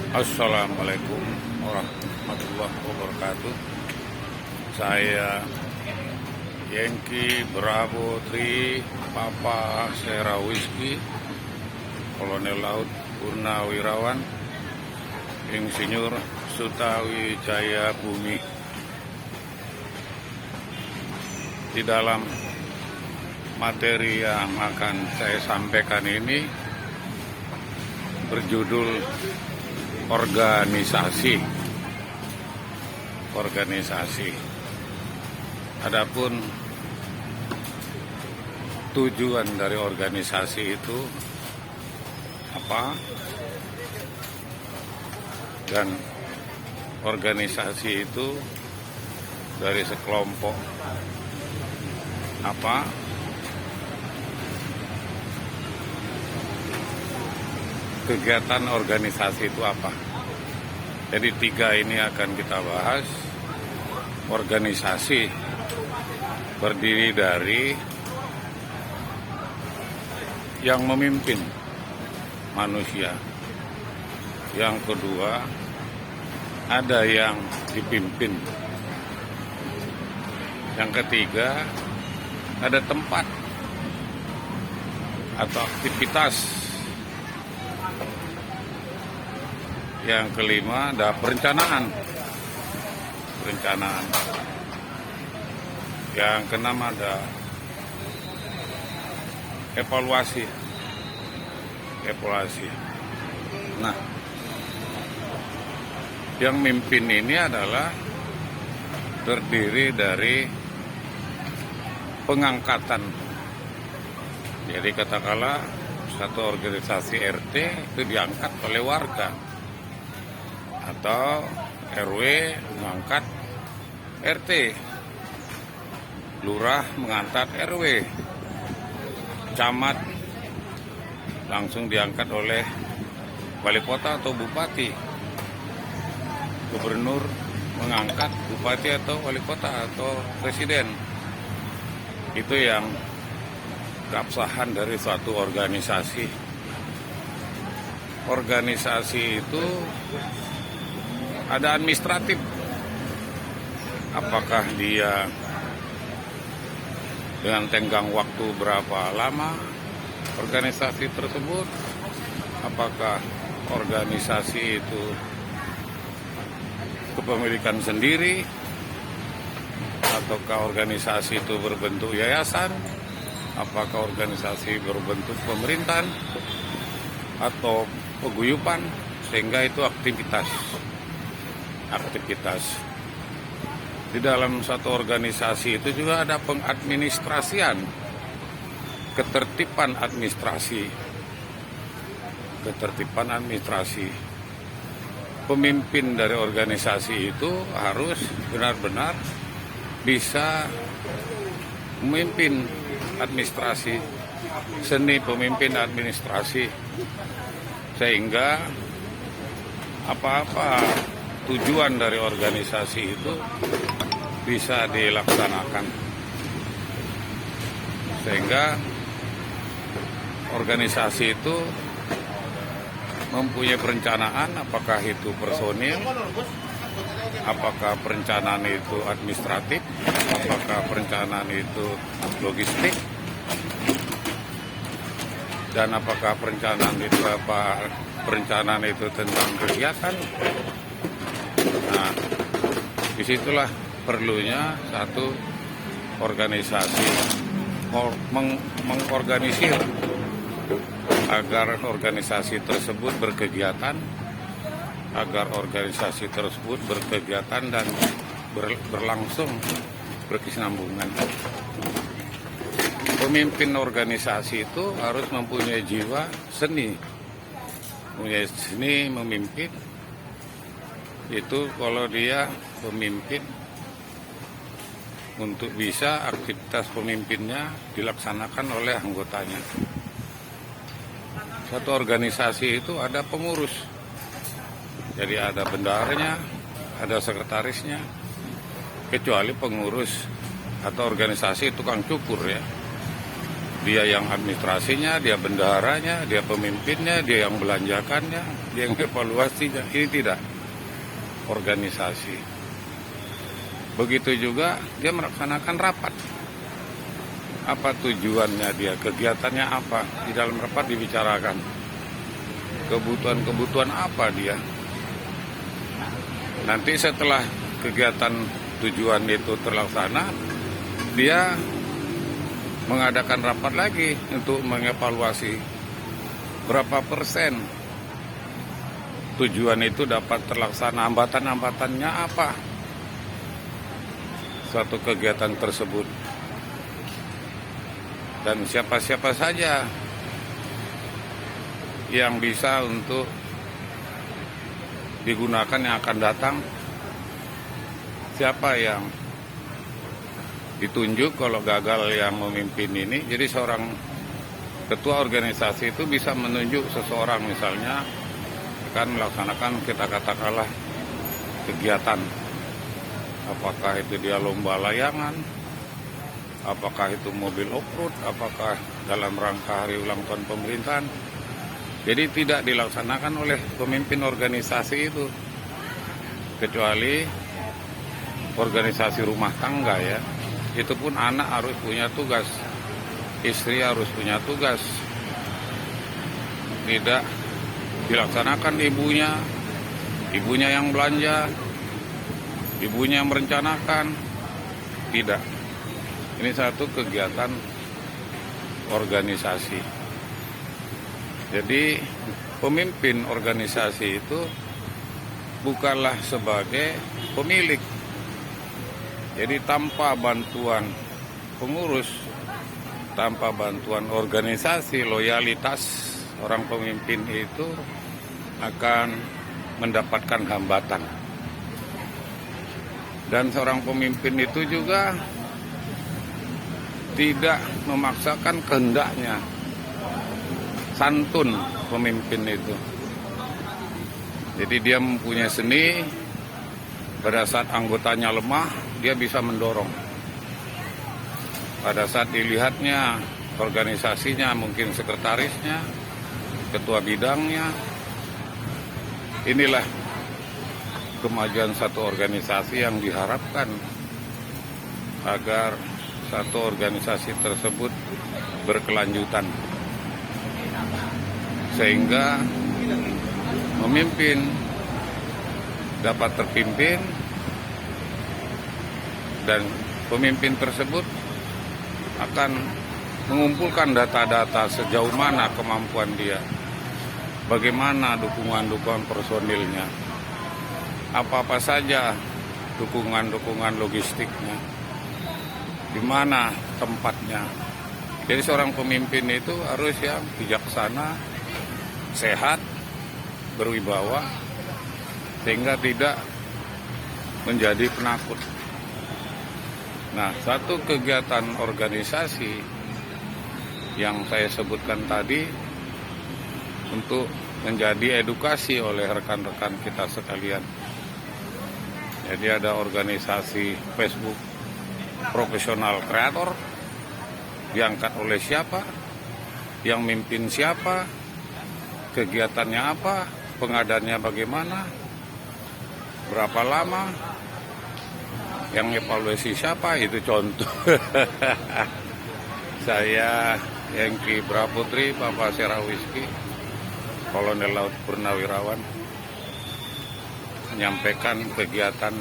Assalamualaikum warahmatullahi wabarakatuh. Saya Yankee Bravo Tri Papa Sierra Whiskey, Kolonel Laut Purnawirawan Insinyur Sutawijaya Bumi. Di dalam materi yang akan saya sampaikan ini berjudul organisasi. Adapun tujuan dari organisasi itu apa, dan organisasi itu dari sekelompok apa, kegiatan organisasi itu apa. Jadi 3 ini akan kita bahas. Organisasi berdiri dari yang memimpin manusia. Yang kedua, ada yang dipimpin. Yang ketiga, ada tempat atau aktivitas. Yang kelima, ada perencanaan. Yang keenam, ada evaluasi. Nah, yang mimpin ini adalah terdiri dari pengangkatan. Jadi katakanlah satu organisasi RT itu diangkat oleh warga, atau RW mengangkat RT, lurah mengangkat RW, camat langsung diangkat oleh wali kota atau bupati, gubernur mengangkat bupati atau wali kota atau presiden. Itu yang keabsahan dari suatu organisasi. Organisasi itu ada administratif. Apakah dia dengan tenggang waktu berapa lama organisasi tersebut? Apakah organisasi itu kepemilikan sendiri? Ataukah organisasi itu berbentuk yayasan? Apakah organisasi berbentuk pemerintahan atau paguyuban? Sehingga itu aktivitas. Di dalam satu organisasi itu juga ada pengadministrasian, ketertiban administrasi. Pemimpin dari organisasi itu harus benar-benar bisa memimpin administrasi, seni pemimpin administrasi, sehingga apa-apa tujuan dari organisasi itu bisa dilaksanakan, sehingga organisasi itu mempunyai perencanaan. Apakah itu personil, apakah perencanaan itu administratif, apakah perencanaan itu logistik, dan apakah perencanaan itu tentang kegiatan. Nah, disitulah perlunya satu organisasi mengorganisir agar organisasi tersebut berkegiatan, dan berlangsung berkesinambungan. Pemimpin organisasi itu harus mempunyai jiwa seni, memimpin. Itu kalau dia pemimpin, untuk bisa aktivitas pemimpinnya dilaksanakan oleh anggotanya. Satu organisasi itu ada pengurus, jadi ada bendaharanya, ada sekretarisnya, kecuali pengurus atau organisasi tukang cukur ya. Dia yang administrasinya, dia bendaharanya, dia pemimpinnya, dia yang belanjakannya, dia yang evaluasinya. Ini tidak organisasi. Begitu juga dia melaksanakan rapat. Apa tujuannya dia, kegiatannya apa? Di dalam rapat dibicarakan. Kebutuhan-kebutuhan apa dia. Nanti setelah kegiatan tujuan itu terlaksana, dia mengadakan rapat lagi untuk mengevaluasi berapa persen tujuan itu dapat terlaksana, hambatan-hambatannya apa suatu kegiatan tersebut, dan siapa-siapa saja yang bisa untuk digunakan yang akan datang, siapa yang ditunjuk kalau gagal yang memimpin ini. Jadi seorang ketua organisasi itu bisa menunjuk seseorang, misalnya akan melaksanakan, kita katakanlah, kegiatan, apakah itu dia lomba layangan, apakah itu mobil off-road, apakah dalam rangka hari ulang tahun pemerintahan. Jadi tidak dilaksanakan oleh pemimpin organisasi itu, kecuali organisasi rumah tangga ya. Itu pun anak harus punya tugas, istri harus punya tugas. Tidak dilaksanakan ibunya yang belanja, ibunya yang merencanakan. Tidak. Ini satu kegiatan organisasi. Jadi pemimpin organisasi itu bukanlah sebagai pemilik. Jadi tanpa bantuan pengurus, tanpa bantuan organisasi, loyalitas orang pemimpin itu akan mendapatkan hambatan. Dan seorang pemimpin itu juga tidak memaksakan kehendaknya. Santun pemimpin itu. Jadi dia mempunyai seni, pada saat anggotanya lemah, dia bisa mendorong. Pada saat dilihatnya, organisasinya, mungkin sekretarisnya, ketua bidangnya, inilah kemajuan satu organisasi yang diharapkan agar satu organisasi tersebut berkelanjutan, sehingga memimpin dapat terpimpin, dan pemimpin tersebut akan mengumpulkan data-data sejauh mana kemampuan dia, bagaimana dukungan-dukungan personilnya, apa-apa saja dukungan-dukungan logistiknya, di mana tempatnya. Jadi seorang pemimpin itu harus yang bijaksana, sehat, berwibawa, sehingga tidak menjadi penakut. Nah, satu kegiatan organisasi yang saya sebutkan tadi untuk menjadi edukasi oleh rekan-rekan kita sekalian. Jadi ada organisasi Facebook profesional kreator, diangkat oleh siapa, yang mimpin siapa, kegiatannya apa, pengadaannya bagaimana, berapa lama, yang evaluasi siapa, itu contoh. Saya Hengki Braputri, Bapak Serawiski, Kolonel Laut Purnawirawan, menyampaikan kegiatan.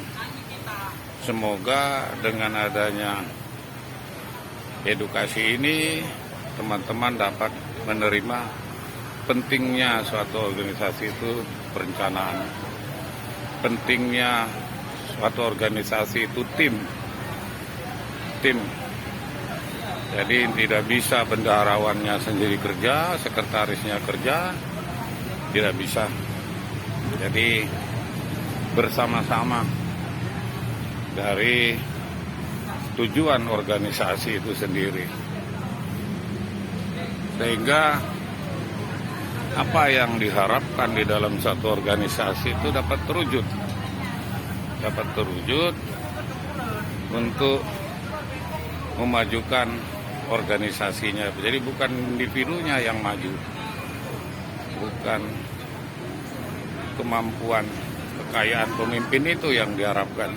Semoga dengan adanya edukasi ini, teman-teman dapat menerima pentingnya suatu organisasi itu perencanaan. Pentingnya suatu organisasi itu tim. Jadi tidak bisa bendaharawannya sendiri kerja, sekretarisnya kerja, tidak bisa. Jadi bersama-sama dari tujuan organisasi itu sendiri. Sehingga apa yang diharapkan di dalam satu organisasi itu dapat terwujud untuk memajukan organisasinya. Jadi bukan individunya yang maju, bukan kemampuan, kekayaan pemimpin itu yang diharapkan.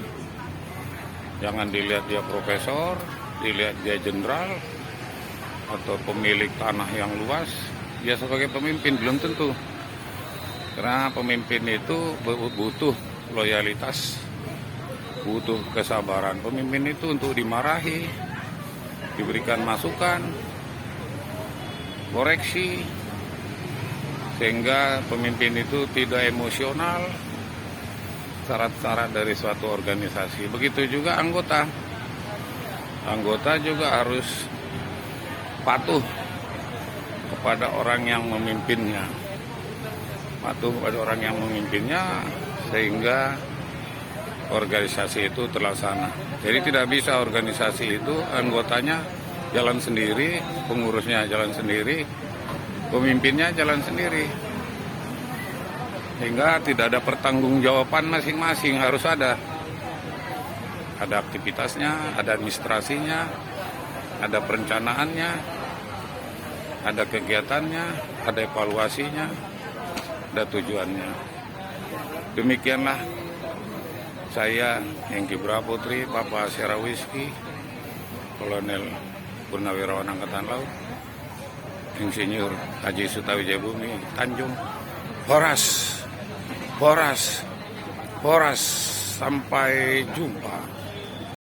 Jangan dilihat dia profesor, dilihat dia jenderal, atau pemilik tanah yang luas. Dia sebagai pemimpin belum tentu. Karena pemimpin itu butuh loyalitas, butuh kesabaran. Pemimpin itu untuk dimarahi, diberikan masukan, koreksi, sehingga pemimpin itu tidak emosional. Syarat-syarat dari suatu organisasi. Begitu juga anggota. Anggota juga harus patuh kepada orang yang memimpinnya. Patuh kepada orang yang memimpinnya sehingga organisasi itu terlaksana. Jadi tidak bisa organisasi itu anggotanya jalan sendiri, pengurusnya jalan sendiri, pemimpinnya jalan sendiri. Sehingga tidak ada pertanggungjawaban masing-masing, harus ada. Ada aktivitasnya, ada administrasinya, ada perencanaannya, ada kegiatannya, ada evaluasinya, ada tujuannya. Demikianlah saya, Hengki Braputri, Bapak Serawiski, Kolonel Purnawirawan Angkatan Laut, Insinyur Haji Sutawijaya Bumi Tanjung, Horas, sampai jumpa.